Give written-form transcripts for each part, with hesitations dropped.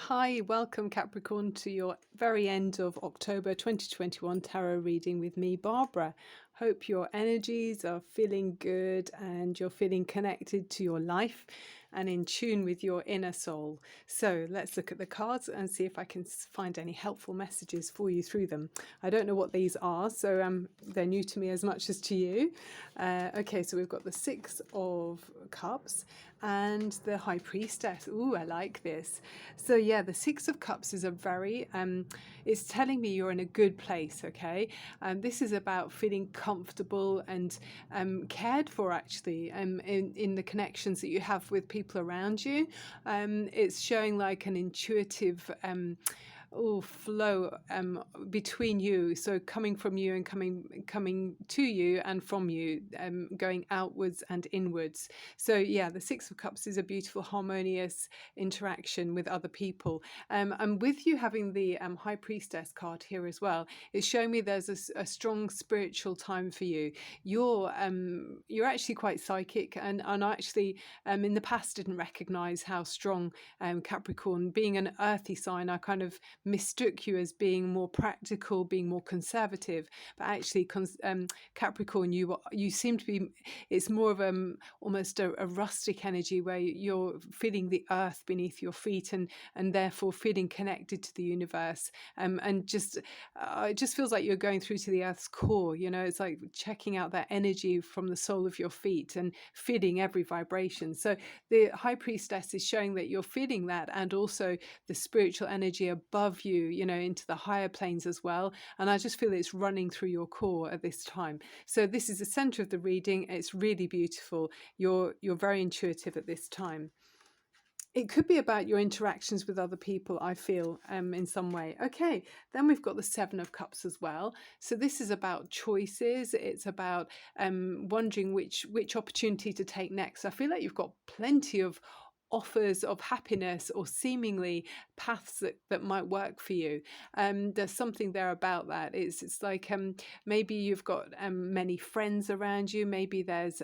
Hi, welcome Capricorn to your very end of October 2021 tarot reading with me, Barbara. Hope your energies are feeling good and you're feeling connected to your life and in tune with your inner soul. So let's look at the cards and see if I can find any helpful messages for you through them. I don't know what these are, so they're new to me as much as to you. Okay, so we've got the Six of Cups and the High Priestess. Ooh, I like this. So yeah, the Six of Cups is a very, it's telling me you're in a good place, okay? This is about feeling comfortable and cared for, actually, in the connections that you have with people around you. It's showing like an intuitive flow between you, so coming from you and coming to you and from you, going outwards and inwards. So yeah, the Six of Cups is a beautiful harmonious interaction with other people, and with you having the High Priestess card here as well, it's showing me there's a strong spiritual time for you. You're actually quite psychic, and actually in the past didn't recognize how strong Capricorn, being an earthy sign, I kind of mistook you as being more practical, being more conservative, but actually Capricorn, you seem to be, it's more of almost a rustic energy where you're feeling the earth beneath your feet and therefore feeling connected to the universe, and just it just feels like you're going through to the earth's core. It's like checking out that energy from the sole of your feet and feeling every vibration. So the High Priestess is showing that you're feeling that, and also the spiritual energy above you, into the higher planes as well. And I just feel it's running through your core at this time. So this is the center of the reading. It's really beautiful. You're very intuitive at this time. It could be about your interactions with other people, I feel, in some way. Okay, then we've got the Seven of Cups as well. So this is about choices. It's about wondering which opportunity to take next. I feel like you've got plenty of offers of happiness, or seemingly paths that might work for you. There's something there about that. It's like maybe you've got many friends around you. Maybe there's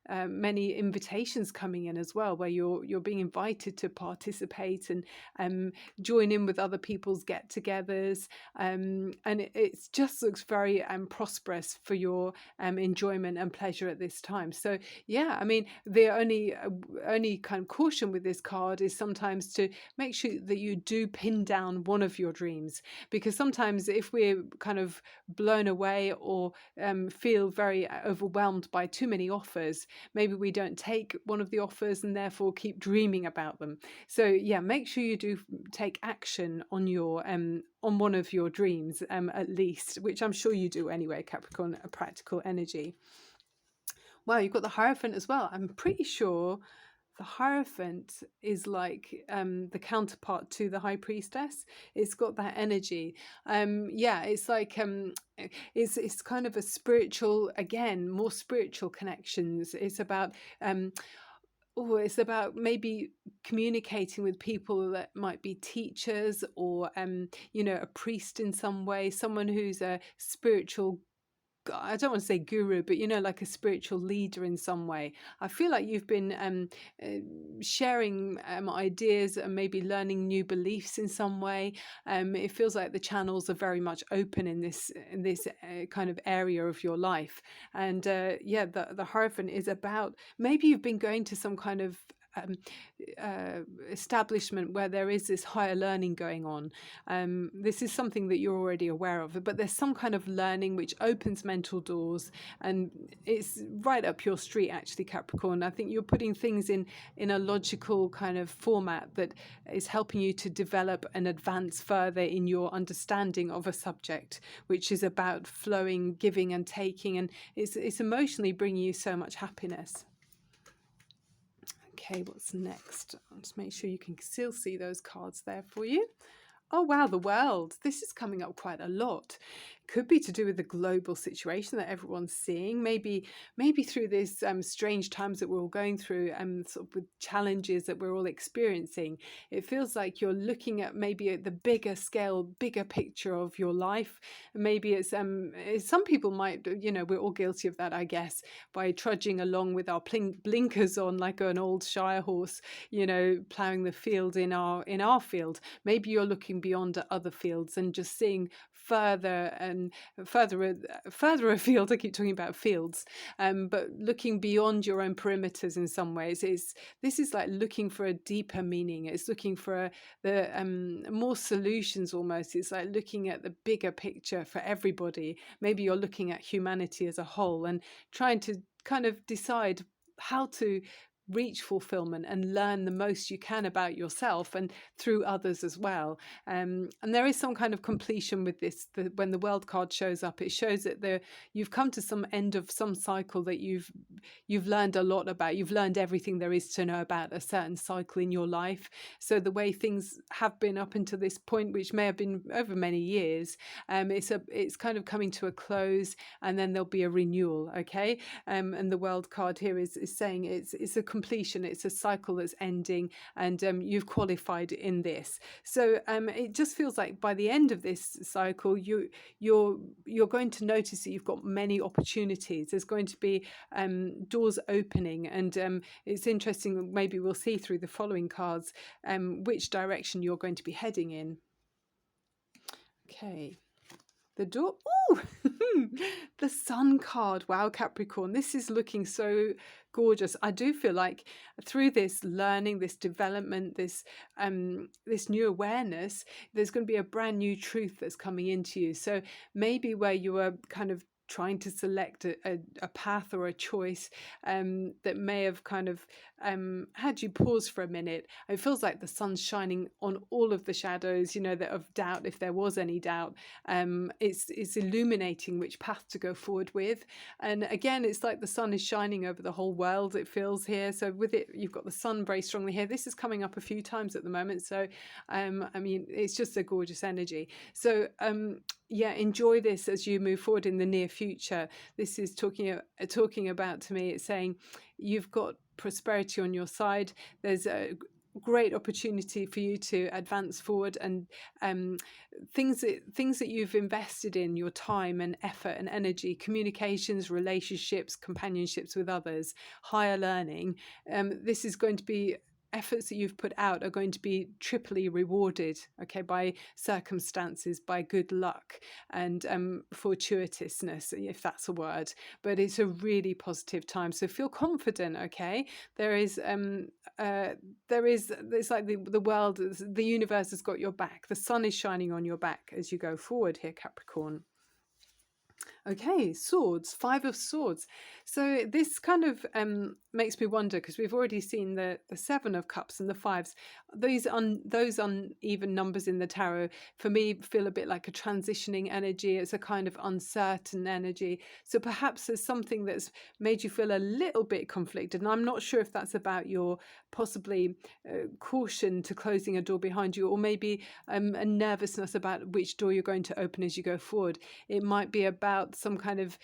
many invitations coming in as well, where you're being invited to participate and join in with other people's get-togethers, and it just looks very prosperous for your enjoyment and pleasure at this time. So yeah, I mean, the only kind of caution with this card is sometimes to make sure that you do pin down one of your dreams, because sometimes if we're kind of blown away or feel very overwhelmed by too many offers, maybe we don't take one of the offers and therefore keep dreaming about them. So yeah, make sure you do take action on your on one of your dreams, at least, which I'm sure you do anyway, Capricorn, a practical energy. Wow, you've got the Hierophant as well. I'm pretty sure the Hierophant is like the counterpart to the High Priestess. It's got that energy. Yeah, it's like it's kind of a spiritual, again, more spiritual connections. It's about it's about maybe communicating with people that might be teachers, or a priest in some way, someone who's a spiritual, I don't want to say guru, but like a spiritual leader in some way. I feel like you've been sharing ideas and maybe learning new beliefs in some way. It feels like the channels are very much open in this kind of area of your life. And yeah, the Hierophant is about, maybe you've been going to some kind of establishment where there is this higher learning going on. This is something that you're already aware of, but there's some kind of learning which opens mental doors, and it's right up your street, actually, Capricorn. I think you're putting things in a logical kind of format that is helping you to develop and advance further in your understanding of a subject, which is about flowing, giving and taking, and it's emotionally bringing you so much happiness. Okay, what's next? I'll just make sure you can still see those cards there for you. Oh wow, the World. This is coming up quite a lot. could be to do with the global situation that everyone's seeing. Maybe through this strange times that we're all going through, sort of with challenges that we're all experiencing. It feels like you're looking at maybe at the bigger scale, bigger picture of your life. Maybe some people might, we're all guilty of that, I guess, by trudging along with our blinkers on like an old shire horse, ploughing the field in our field. Maybe you're looking beyond at other fields and just seeing further and further afield. I keep talking about fields, but looking beyond your own perimeters in some ways. This is like looking for a deeper meaning. It's looking for more solutions almost. It's like looking at the bigger picture for everybody. Maybe you're looking at humanity as a whole and trying to kind of decide how to reach fulfillment and learn the most you can about yourself and through others as well. And there is some kind of completion with this. When the world card shows up, it shows that you've come to some end of some cycle that you've learned a lot about. You've learned everything there is to know about a certain cycle in your life. So the way things have been up until this point, which may have been over many years, it's kind of coming to a close, and then there'll be a renewal. Okay, and the world card here is saying it's a completion. It's a cycle that's ending, and you've qualified in this. So it just feels like by the end of this cycle, you're going to notice that you've got many opportunities. There's going to be doors opening, and it's interesting. Maybe we'll see through the following cards which direction you're going to be heading in. Okay. The door. Ooh, the Sun card. Wow, Capricorn. This is looking so gorgeous. I do feel like through this learning, this development, this new awareness, there's going to be a brand new truth that's coming into you. So maybe where you were kind of trying to select a path or a choice that may have kind of had you pause for a minute. It feels like the sun's shining on all of the shadows, that of doubt, if there was any doubt. It's illuminating which path to go forward with. And again, it's like the sun is shining over the whole world, it feels here. So with it, you've got the sun very strongly here. This is coming up a few times at the moment. So, it's just a gorgeous energy. So, yeah, enjoy this as you move forward in the near future. This is talking about, to me, it's saying you've got prosperity on your side. There's a great opportunity for you to advance forward, and things that you've invested in, your time and effort and energy, communications, relationships, companionships with others, higher learning. This is going to be efforts that you've put out are going to be triply rewarded, okay, by circumstances, by good luck and fortuitousness, if that's a word. But it's a really positive time, so feel confident. Okay, it's like the world, the universe has got your back. The sun is shining on your back as you go forward here, Capricorn. Okay, swords, 5 of swords. So this kind of makes me wonder, because we've already seen the 7 of cups and the 5s. Those uneven numbers in the tarot, for me, feel a bit like a transitioning energy. It's a kind of uncertain energy. So perhaps there's something that's made you feel a little bit conflicted. And I'm not sure if that's about your possibly caution to closing a door behind you, or maybe a nervousness about which door you're going to open as you go forward. It might be about some kind of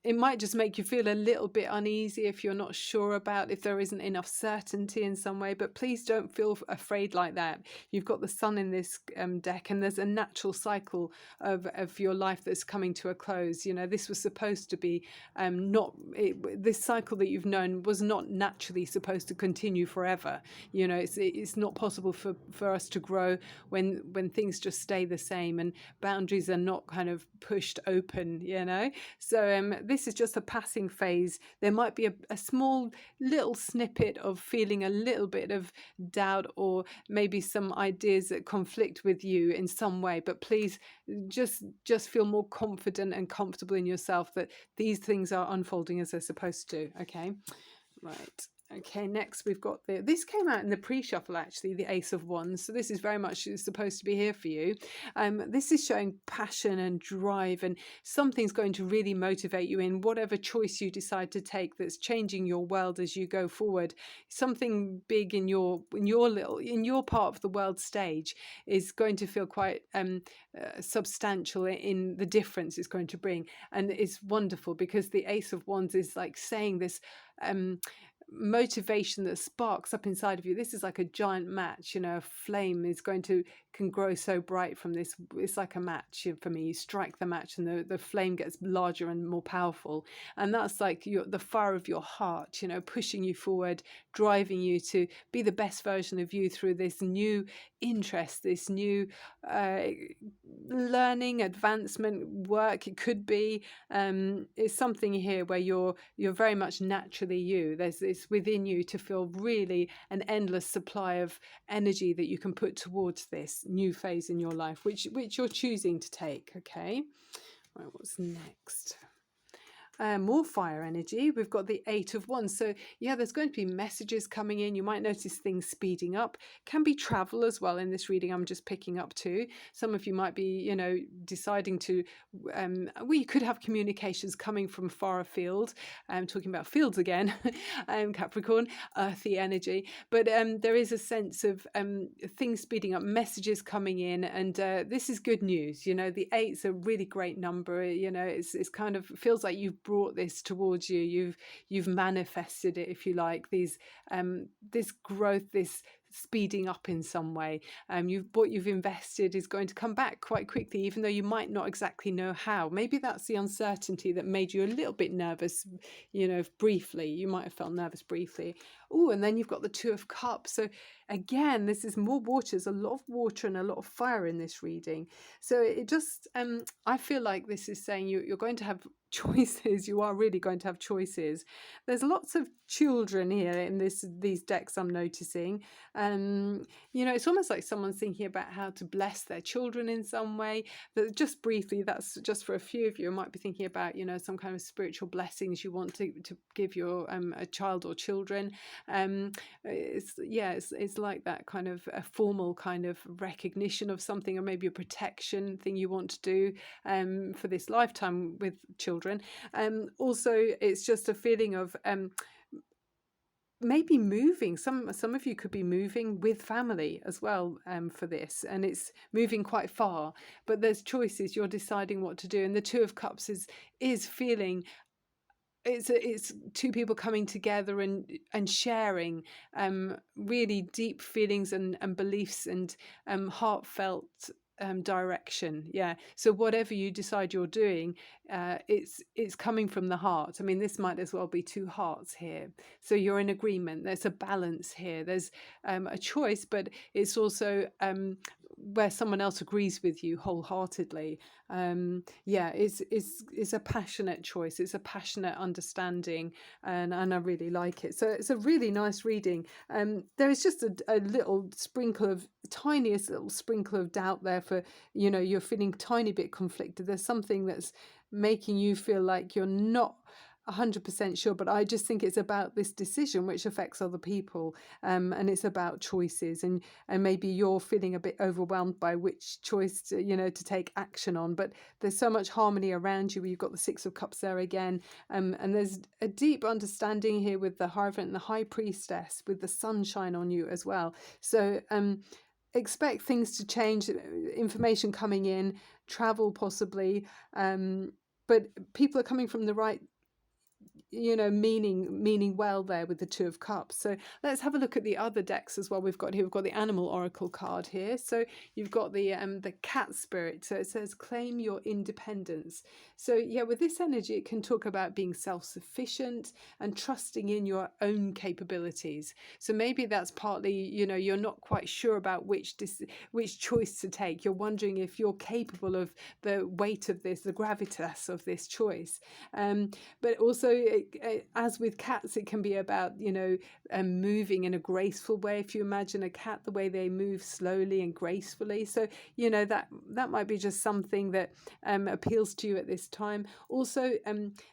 it might just make you feel a little bit uneasy if you're not sure about, if there isn't enough certainty in some way. But please don't feel afraid like that. You've got the sun in this deck, and there's a natural cycle of your life that's coming to a close. This was supposed to be this cycle that you've known was not naturally supposed to continue forever. It's not possible for us to grow when things just stay the same and boundaries are not kind of pushed open. So this is just a passing phase. There might be a small little snippet of feeling a little bit of doubt, or maybe some ideas that conflict with you in some way. But please just feel more confident and comfortable in yourself that these things are unfolding as they're supposed to. Okay, right. Okay, next we've got this came out in the pre-shuffle actually, the Ace of Wands. So this is very much supposed to be here for you. This is showing passion and drive, and something's going to really motivate you in whatever choice you decide to take that's changing your world as you go forward. Something big in your part of the world stage is going to feel quite substantial in the difference it's going to bring. And it's wonderful because the Ace of Wands is like saying this motivation that sparks up inside of you. This is like a giant match, you know, a flame is going to can grow so bright from this. It's like a match for me. You strike the match and the flame gets larger and more powerful, and that's like the fire of your heart, you know, pushing you forward, driving you to be the best version of you through this new interest, this new learning, advancement, work. It could be it's something here where you're very much naturally you. There's this within you to feel really an endless supply of energy that you can put towards this new phase in your life, which you're choosing to take. Okay, right, what's next? More fire energy. We've got the Eight of Wands. So yeah, there's going to be messages coming in. You might notice things speeding up. Can be travel as well in this reading. I'm just picking up too. Some of you might be, you know, deciding to, we could have communications coming from far afield. I'm talking about fields again, Capricorn, earthy energy. But there is a sense of things speeding up, messages coming in, and this is good news. You know, the eight's a really great number. You know, it's kind of feels like you've brought this towards you. You've manifested it, if you like. These this growth, this speeding up in some way. What you've invested is going to come back quite quickly, even though you might not exactly know how. Maybe that's the uncertainty that made you a little bit nervous, you know, briefly. You might have felt nervous briefly. Oh, and then you've got the Two of Cups. So again, this is more water. There's a lot of water and a lot of fire in this reading. So it just, I feel like this is saying you're going to have choices. You are really going to have choices. There's lots of children here in these decks I'm noticing. You know, it's almost like someone's thinking about how to bless their children in some way. But just briefly, that's just for a few of you. I might be thinking about, you know, some kind of spiritual blessings you want to give your a child or children. It's like that kind of a formal kind of recognition of something, or maybe a protection thing you want to do for this lifetime with children. Also, it's just a feeling of maybe moving. Some of you could be moving with family as well for this, and it's moving quite far, but there's choices. You're deciding what to do, and the Two of Cups is feeling it's two people coming together and sharing really deep feelings and beliefs and heartfelt direction. Yeah, so whatever you decide you're doing, it's coming from the heart. I mean, this might as well be two hearts here, so you're in agreement. There's a balance here. There's a choice, but it's also where someone else agrees with you wholeheartedly. It's a passionate choice. It's a passionate understanding, and I really like it. So it's a really nice reading. There is just a little sprinkle of tiniest little sprinkle of doubt there for, you know, you're feeling tiny bit conflicted. There's something that's making you feel like you're not 100% sure, but I just think it's about this decision which affects other people, and it's about choices, and maybe you're feeling a bit overwhelmed by which choice to take action on. But there's so much harmony around you. You've got the Six of Cups there again, and there's a deep understanding here with the Hierophant and the High Priestess, with the sunshine on you as well. So expect things to change, information coming in, travel possibly, but people are coming from the right, meaning well there with the Two of Cups. So let's have a look at the other decks as well. We've got the Animal Oracle card here. So you've got the Cat Spirit. So it says claim your independence. So yeah, with this energy, it can talk about being self-sufficient and trusting in your own capabilities. So maybe that's partly, you're not quite sure about which choice to take. You're wondering if you're capable of the weight of this, the gravitas of this choice. But also as with cats, it can be about, moving in a graceful way. If you imagine a cat, the way they move slowly and gracefully. So, that might be just something that appeals to you at this time. Also,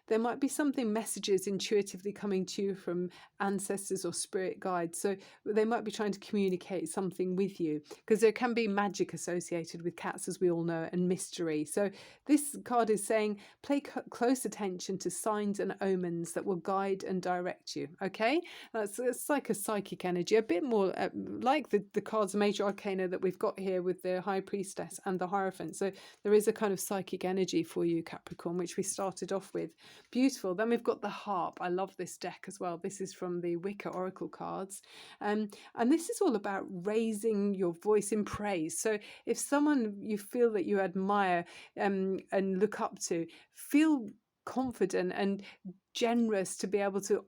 there might be something, messages intuitively coming to you from ancestors or spirit guides. So they might be trying to communicate something with you, because there can be magic associated with cats, as we all know, and mystery. So this card is saying, pay close attention to signs and omens that will guide and direct you. Okay, it's like a psychic energy, a bit more like the cards Major Arcana that we've got here with the High Priestess and the Hierophant. So there is a kind of psychic energy for you, Capricorn, which we started off with. Beautiful. Then we've got the harp. I love this deck as well. This is from the Wicca Oracle cards. And this is all about raising your voice in praise. So if someone you feel that you admire and look up to, feel confident and generous to be able to,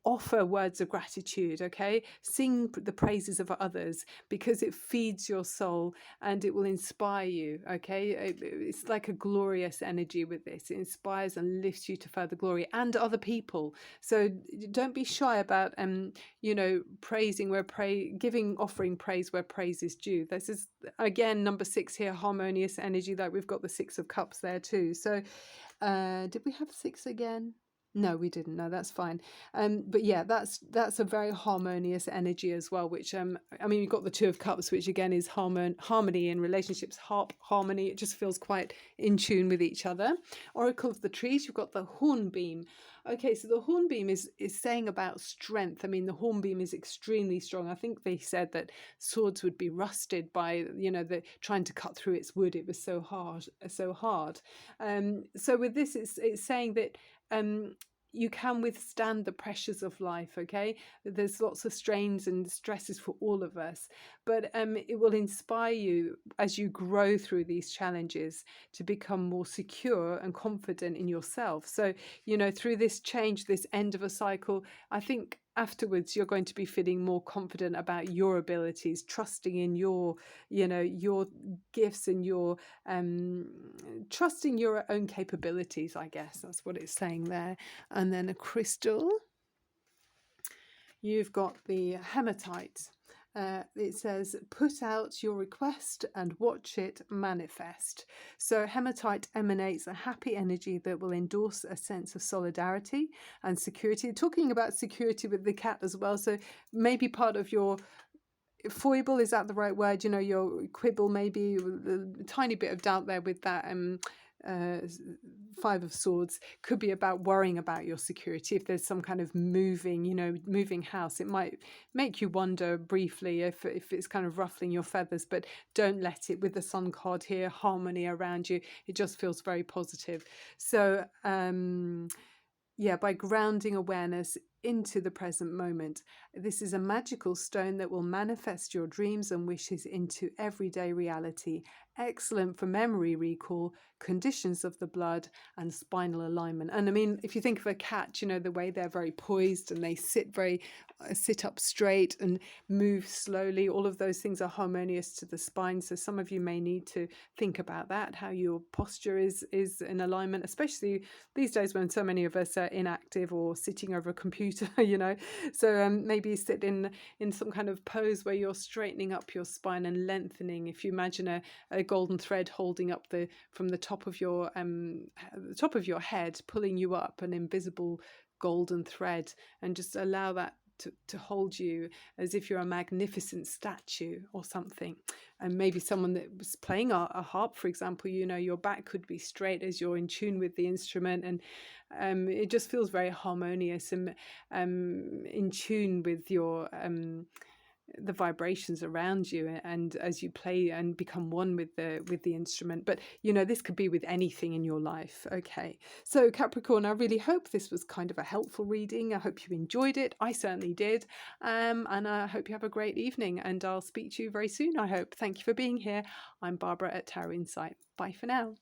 offer words of gratitude. Okay, sing the praises of others, because it feeds your soul and it will inspire you. Okay, it's like a glorious energy with this. It inspires and lifts you to further glory and other people. So don't be shy about praising where offering praise where praise is due. This is again number 6 here, harmonious energy. Like we've got the 6 of Cups there too. So did we have 6 again? No, we didn't. No, that's fine. But yeah, that's a very harmonious energy as well, which you've got the 2 of Cups, which again is harmony in relationships, harmony. It just feels quite in tune with each other. Oracle of the Trees, you've got the Hornbeam. Okay, so the Hornbeam is saying about strength. I mean, the Hornbeam is extremely strong. I think they said that swords would be rusted by, the trying to cut through its wood. It was so hard. So with this, it's saying that you can withstand the pressures of life. Okay, there's lots of strains and stresses for all of us, but it will inspire you as you grow through these challenges to become more secure and confident in yourself. So through this change, this end of a cycle, I think afterwards you're going to be feeling more confident about your abilities, trusting in your gifts and your trusting your own capabilities. I guess that's what it's saying there. And then a crystal, you've got the hematite. It says, put out your request and watch it manifest. So hematite emanates a happy energy that will endorse a sense of solidarity and security. Talking about security with the cat as well. So maybe part of your foible, is that the right word? Your quibble, maybe a tiny bit of doubt there with that 5 of Swords, could be about worrying about your security. If there's some kind of moving house, it might make you wonder briefly if it's kind of ruffling your feathers, but don't let it. With the Sun card here, harmony around you, it just feels very positive. So by grounding awareness into the present moment. This is a magical stone that will manifest your dreams and wishes into everyday reality. Excellent for memory recall, conditions of the blood, and spinal alignment. And I mean, if you think of a cat, the way they're very poised and they sit up straight and move slowly, all of those things are harmonious to the spine. So some of you may need to think about that, how your posture is in alignment, especially these days when so many of us are inactive or sitting over a computer. So maybe sit in some kind of pose where you're straightening up your spine and lengthening. If you imagine a golden thread holding up from the top of your head, pulling you up, an invisible golden thread, and just allow that to hold you as if you're a magnificent statue or something. And maybe someone that was playing a harp, for example, your back could be straight as you're in tune with the instrument, and it just feels very harmonious and in tune with your the vibrations around you, and as you play and become one with the instrument. But this could be with anything in your life. Okay, so Capricorn, I really hope this was kind of a helpful reading. I hope you enjoyed it. I certainly did, and I hope you have a great evening, and I'll speak to you very soon, I hope. Thank you for being here. I'm Barbara at Tarot Insight. Bye for now.